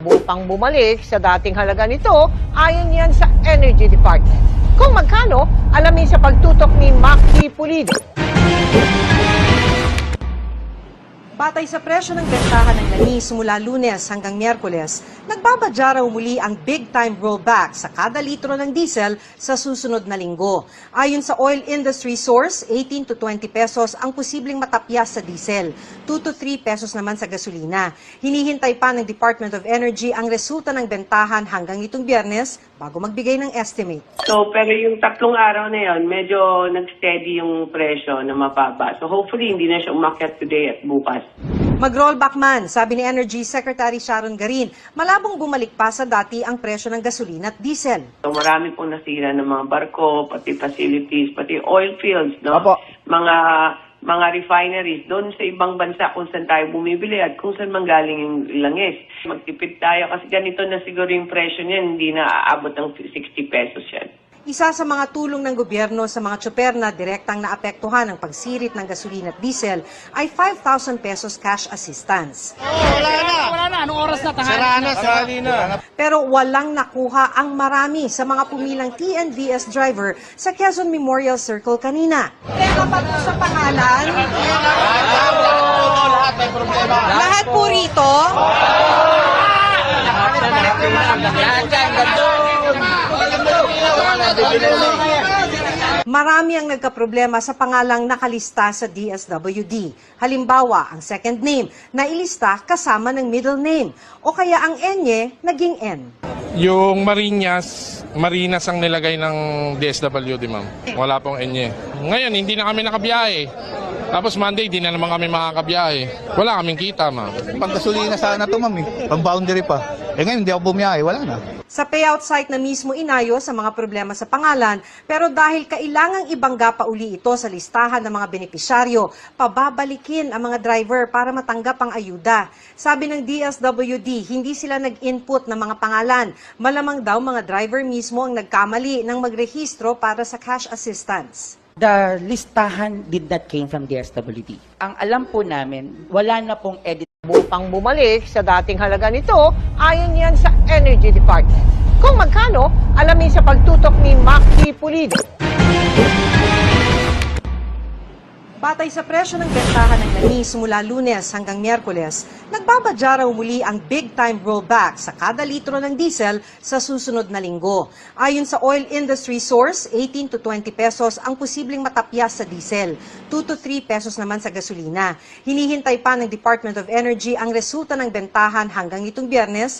Upang bumalik sa dating halaga nito, ayon yan sa Energy Department. Kung magkano, alamin sa pagtutok ni Maki Pulido. Batay sa presyo ng bentahan ng langis mula Lunes hanggang Miyerkules, nagbabadya raw muli ang big-time rollback sa kada litro ng diesel sa susunod na linggo. Ayon sa oil industry source, 18 to 20 pesos ang posibleng matapyas sa diesel, 2 to 3 pesos naman sa gasolina. Hinihintay pa ng Department of Energy ang resulta ng bentahan hanggang itong Biyernes bago magbigay ng estimate. So, pero yung 3 araw na yon, medyo nag-steady yung presyo na mababa. So, hopefully, hindi na siya umakyat today at bukas. Mag-rollback man, sabi ni Energy Secretary Sharon Garin, malabong bumalik pa sa dati ang presyo ng gasolina at diesel. So, marami pong nasira ng mga barko, pati facilities, pati oil fields, no? Opo. Mga refineries doon sa ibang bansa kung saan tayo bumibili at kung saan manggaling yung langis. Magtipid tayo kasi ganito na siguro yung presyo niyan, hindi na aabot ng 60 pesos yan. Isa sa mga tulong ng gobyerno sa mga tsoper na direktang naapektuhan ng pagsirit ng gasolina at diesel ay 5,000 pesos cash assistance. Wala na. Anong oras na? Sarali na. Pero walang nakuha ang marami sa mga pumilang TNVS driver sa Quezon Memorial Circle kanina. Kaya kapag sa pangalan, Lahat may problema. lahat po rito, marami ang nagkaproblema sa pangalang nakalista sa DSWD. Halimbawa, ang second name na ilista kasama ng middle name o kaya ang N naging N. Yung Marinas ang nilagay ng DSWD, ma'am. Wala pong enye. Ngayon, hindi na kami nakabiyahe. Tapos Monday, hindi na naman kami makakabiyahe. Wala kaming kita, ma'am. Panggasolina sana to, ma'am, pang-boundary pa. Ngayon, hindi ako bumiyahe, wala na. Sa payout site na mismo inayos sa mga problema sa pangalan, pero dahil kailangang ibangga pa uli ito sa listahan ng mga benepisyaryo, pababalikin ang mga driver para matanggap ang ayuda. Sabi ng DSWD, hindi sila nag-input ng mga pangalan. Malamang daw mga driver mismo ang nagkamali ng magrehistro para sa cash assistance. The listahan did not came from DSWD. Ang alam po namin, wala na pong edit. Upang bumalik sa dating halaga nito, ayon yan sa Energy Department. Kung magkano, alamin sa pagtutok ni Maki Pulido. Batay sa presyo ng bentahan ng langis mula Lunes hanggang Miyerkules, nagbabadya raw muli ang big-time rollback sa kada litro ng diesel sa susunod na linggo. Ayon sa oil industry source, 18 to 20 pesos ang posibleng matapyas sa diesel, 2 to 3 pesos naman sa gasolina. Hinihintay pa ng Department of Energy ang resulta ng bentahan hanggang itong Biyernes